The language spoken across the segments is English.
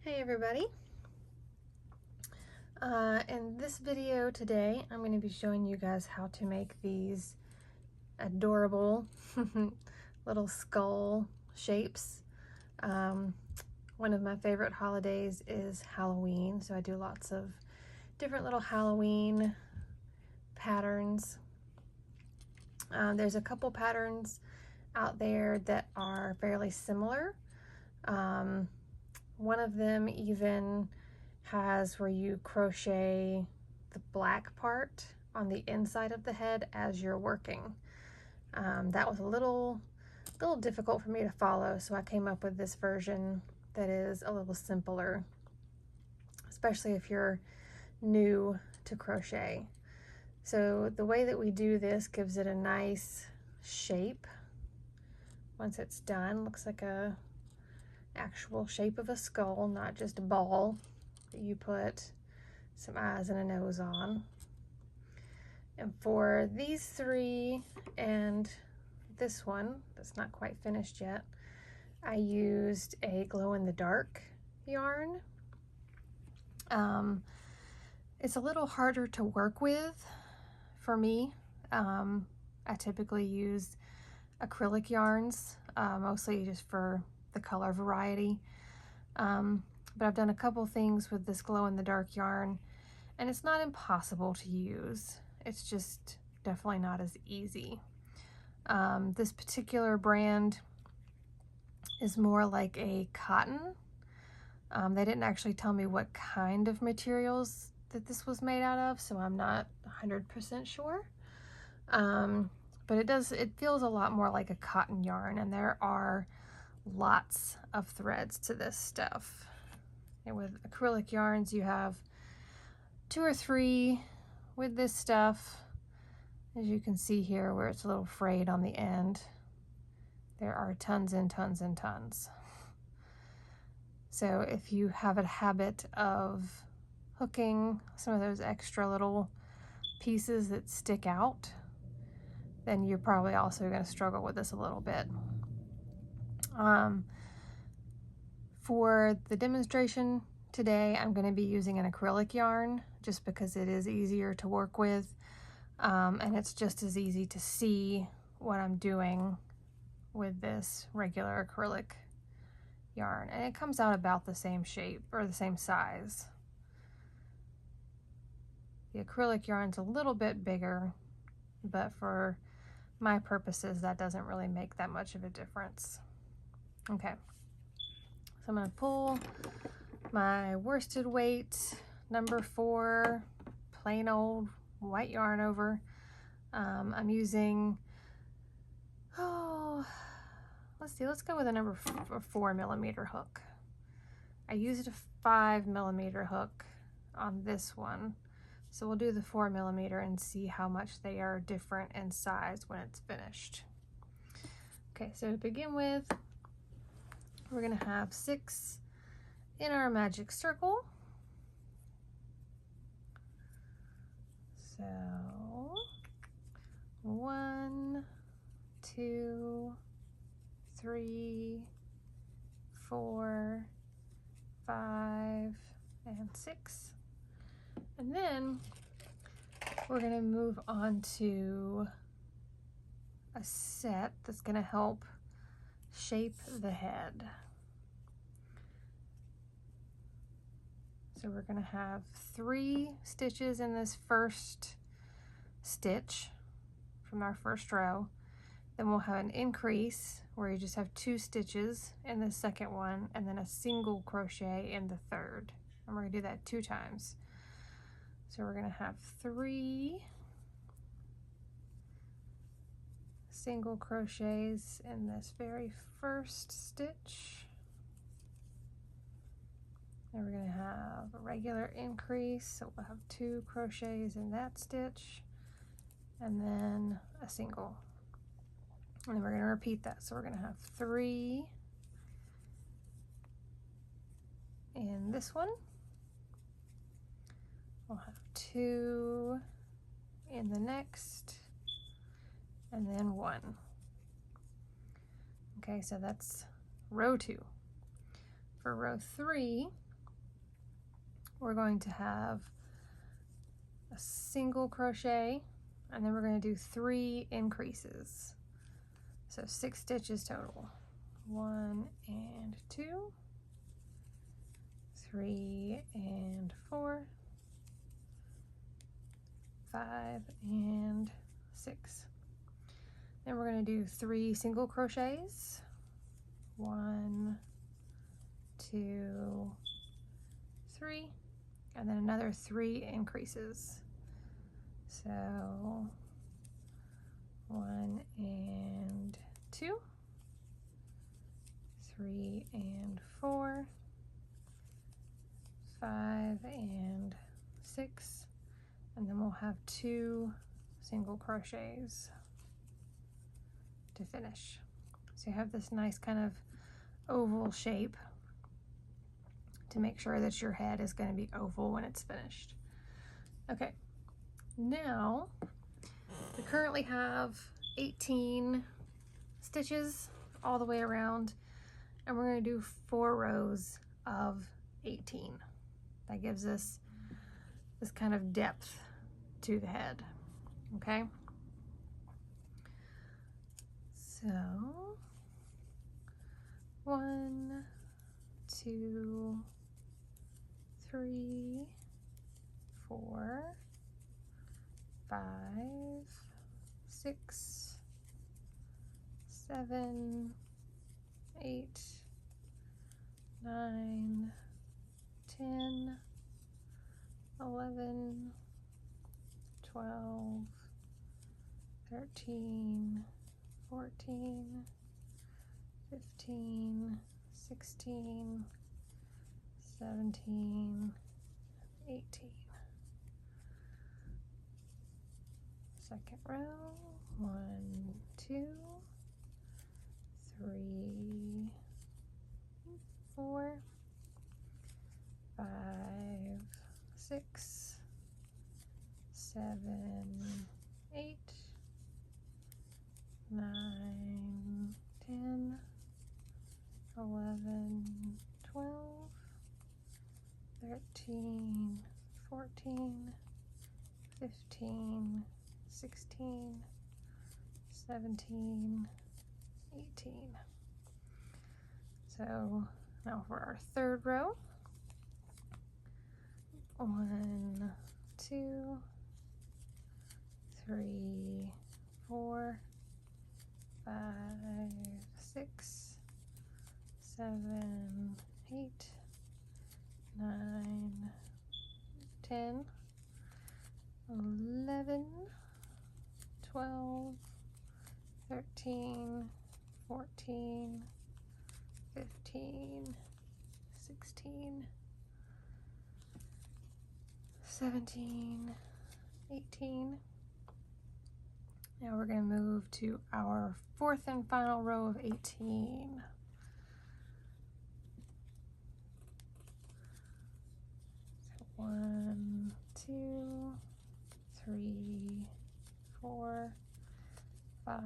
Hey everybody. In this video today, I'm going to be showing you guys how to make these adorable little skull shapes. One of my favorite holidays is Halloween, so I do lots of different little Halloween patterns. There's a couple patterns out there that are fairly similar. One of them even has where you crochet the black part on the inside of the head as you're working. That was a little difficult for me to follow, so I came up with this version that is a little simpler, especially if you're new to crochet. So the way that we do this gives it a nice shape. Once it's done, looks like a actual shape of a skull, not just a ball that you put some eyes and a nose on. And for these three and this one that's not quite finished yet, I used a glow-in-the-dark yarn. It's a little harder to work with for me. I typically use acrylic yarns, mostly just for the color variety. But I've done a couple things with this glow-in-the-dark yarn, and it's not impossible to use. It's just definitely not as easy. This particular brand is more like a cotton. They didn't actually tell me what kind of materials that this was made out of, so I'm not 100% sure. But it feels a lot more like a cotton yarn, and there are lots of threads to this stuff. And with acrylic yarns, you have 2 or 3. With this stuff, as you can see here where it's a little frayed on the end, there are tons and tons and tons. So if you have a habit of hooking some of those extra little pieces that stick out, then you're probably also going to struggle with this a little bit. For the demonstration today, I'm going to be using an acrylic yarn just because it is easier to work with, and it's just as easy to see what I'm doing with this regular acrylic yarn, and it comes out about the same shape or the same size. The acrylic yarn's a little bit bigger, but for my purposes that doesn't really make that much of a difference. Okay, so I'm going to pull my worsted weight number 4 plain old white yarn over. I'm using, let's go with a number 4mm hook. I used a 5mm hook on this one, so we'll do the 4mm and see how much they are different in size when it's finished. Okay, so to begin with, we're going to have 6 in our magic circle. So 1, 2, 3, 4, 5, and 6. And then we're going to move on to a set that's going to help shape the head. So we're going to have 3 stitches in this first stitch from our first row. Then we'll have an increase where you just have 2 stitches in the second one, and then a single crochet in the third. And we're going to do that 2 times. So we're going to have 3 single crochets in this very first stitch. And we're going to have a regular increase, so we'll have 2 crochets in that stitch, and then a single. And then we're going to repeat that. So we're going to have 3 in this one. We'll have 2 in the next, and then 1. Okay, so that's row 2. For row 3, we're going to have a single crochet, and then we're going to do 3 increases. So 6 stitches total. 1 and 2, 3 and 4, 5 and 6. Then we're going to do 3 single crochets. 1, 2, 3, and then another 3 increases. So 1 and 2, 3 and 4, 5 and 6, and then we'll have 2 single crochets to finish. So you have this nice kind of oval shape to make sure that your head is going to be oval when it's finished. Okay, now we currently have 18 stitches all the way around, and we're going to do 4 rows of 18. That gives us this kind of depth to the head. Okay, so 1, 2, 3, 4, 5, 6, 7, 8, 9, 10, 11, 12, 13, 14, 15, 16, 17, 18. Second row, 1, 2, 3, 4, 5, 6, 7, 8, 9, 10, 11, 12, 13, 14, 15, 16, 17, 18. So now for our third row. 1, 2, 3, 4, 5, 6, 7, 8, 9, 10, 11, 12, 13, 14, 15, 16, 17, 18. Now we're going to move to our fourth and final row of 18. So 1, 2, 3, 4, 5,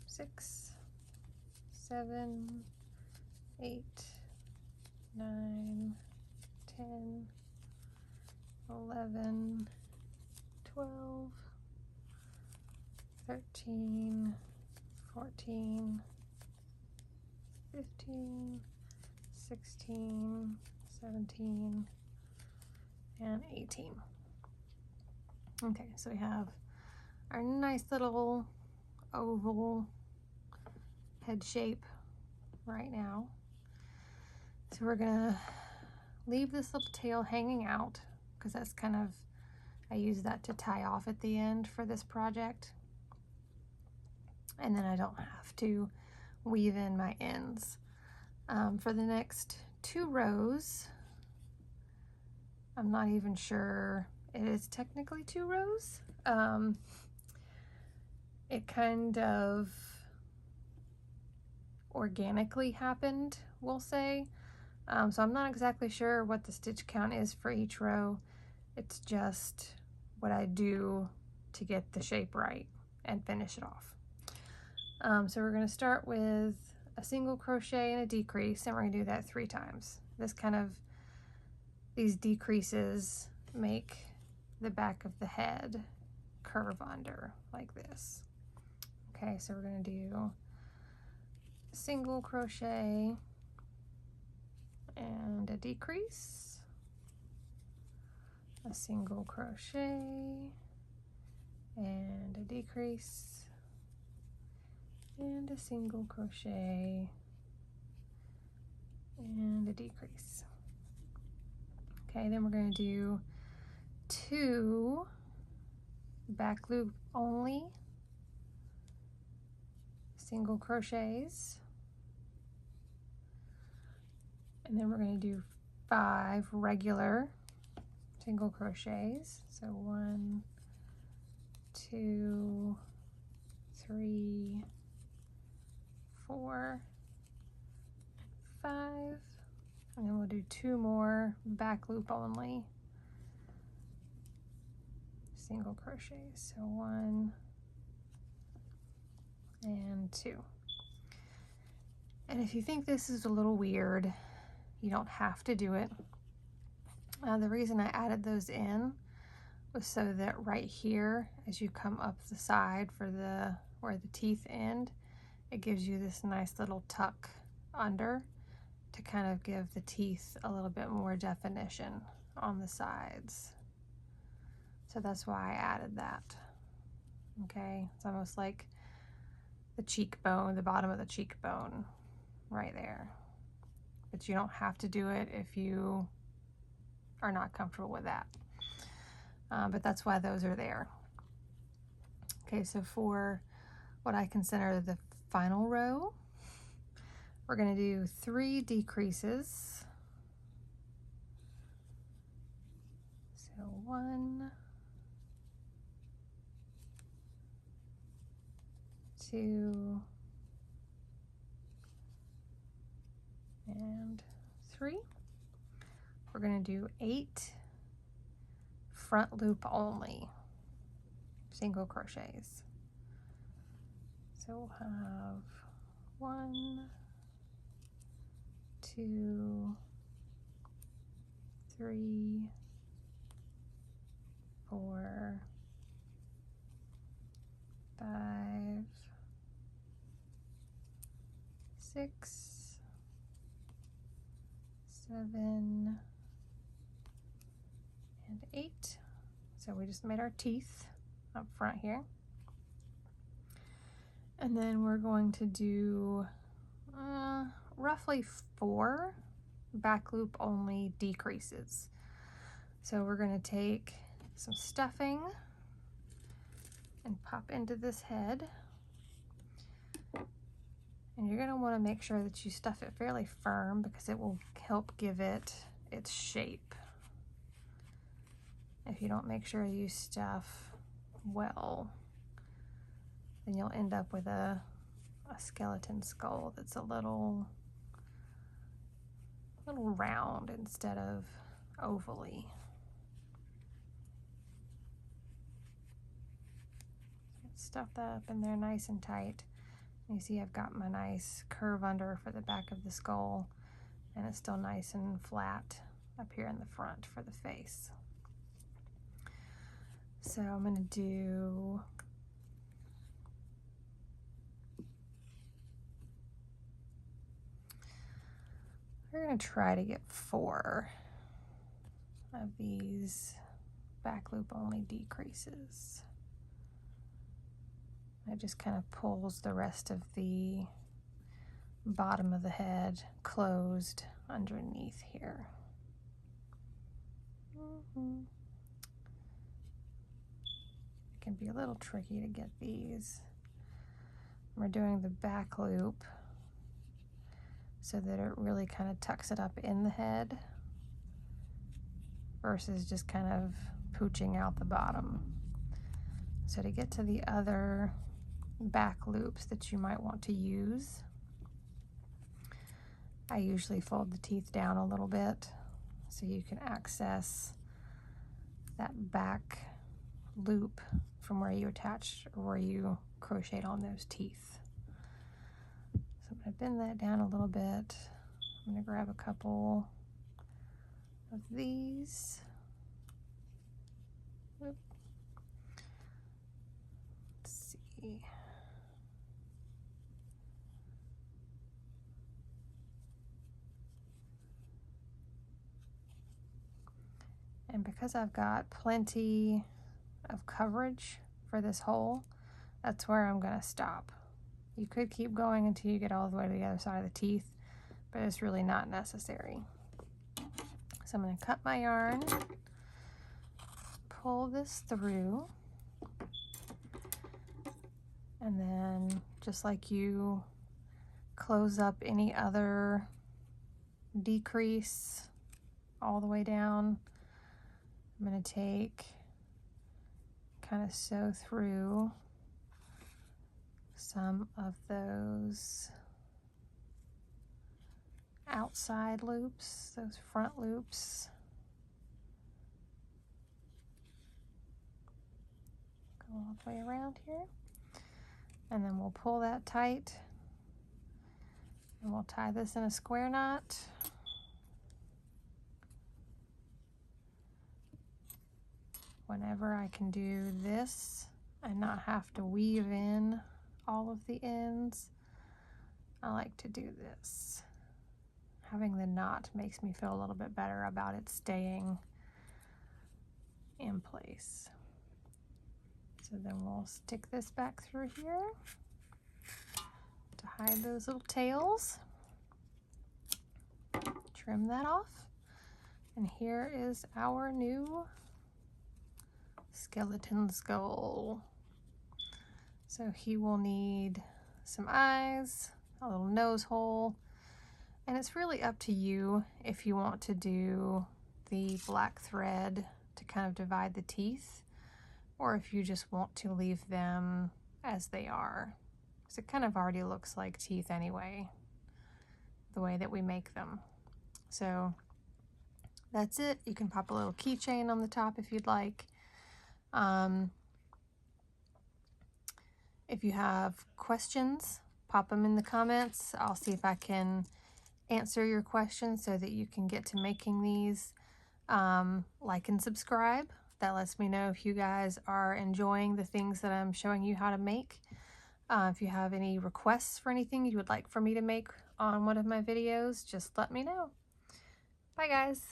6, 7, 8, 9, 10, 11, 12, 13, 14, 15, 16, 17, and 18. Okay, so we have our nice little oval head shape right now. So we're gonna leave this little tail hanging out because that's kind of, I use that to tie off at the end for this project. And then I don't have to weave in my ends. For the next 2 rows, I'm not even sure it is technically 2 rows. It kind of organically happened, we'll say. So I'm not exactly sure what the stitch count is for each row. It's just what I do to get the shape right and finish it off. So we're going to start with a single crochet and a decrease, and we're going to do that 3 times. These decreases make the back of the head curve under like this. Okay, so we're going to do single crochet and a decrease, a single crochet and a decrease, and a single crochet and a decrease. Okay, then we're going to do 2 back loop only single crochets, and then we're going to do 5 regular single crochets. So 1, 2, 3, 4, 5, and then we'll do 2 more back loop only single crochets. So 1 and 2. And if you think this is a little weird, you don't have to do it. The reason I added those in was so that right here, as you come up the side for where the teeth end, it gives you this nice little tuck under to kind of give the teeth a little bit more definition on the sides. So that's why I added that. Okay, it's almost like the cheekbone, the bottom of the cheekbone right there. But you don't have to do it if you are not comfortable with that. But that's why those are there. Okay, so for what I consider the final row, we're going to do 3 decreases. So 1, 2, and 3. We're going to do 8 front loop only single crochets. So we'll have 1, 2, 3, 4, 5, 6, 7, and 8. So we just made our teeth up front here. And then we're going to do roughly 4 back loop only decreases. So we're going to take some stuffing and pop into this head. And you're going to want to make sure that you stuff it fairly firm because it will help give it its shape. If you don't make sure you stuff well, then you'll end up with a skeleton skull that's a little round instead of ovally. Stuff that up in there nice and tight. You see I've got my nice curve under for the back of the skull, and it's still nice and flat up here in the front for the face. So I'm going to do we're going to try to get 4 of these back loop only decreases. It just kind of pulls the rest of the bottom of the head closed underneath here. It can be a little tricky to get these. We're doing the back loop so that it really kind of tucks it up in the head versus just kind of pooching out the bottom. So to get to the other back loops that you might want to use, I usually fold the teeth down a little bit so you can access that back loop from where you attached or where you crocheted on those teeth. So I'm going to bend that down a little bit. I'm going to grab a couple of these. Let's see. And because I've got plenty of coverage for this hole, that's where I'm going to stop. You could keep going until you get all the way to the other side of the teeth, but it's really not necessary. So I'm going to cut my yarn, pull this through, and then just like you close up any other decrease all the way down, I'm going to take, kind of sew through some of those outside loops, those front loops. Go all the way around here. And then we'll pull that tight. And we'll tie this in a square knot. Whenever I can do this and not have to weave in all of the ends, I like to do this. Having the knot makes me feel a little bit better about it staying in place. So then we'll stick this back through here to hide those little tails. Trim that off. And here is our new skeleton skull. So he will need some eyes, a little nose hole, and it's really up to you if you want to do the black thread to kind of divide the teeth, or if you just want to leave them as they are. Because it kind of already looks like teeth anyway, the way that we make them. So that's it. You can pop a little keychain on the top if you'd like. If you have questions, pop them in the comments. I'll see if I can answer your questions so that you can get to making these. Like and subscribe. That lets me know if you guys are enjoying the things that I'm showing you how to make. If you have any requests for anything you would like for me to make on one of my videos, just let me know. Bye guys.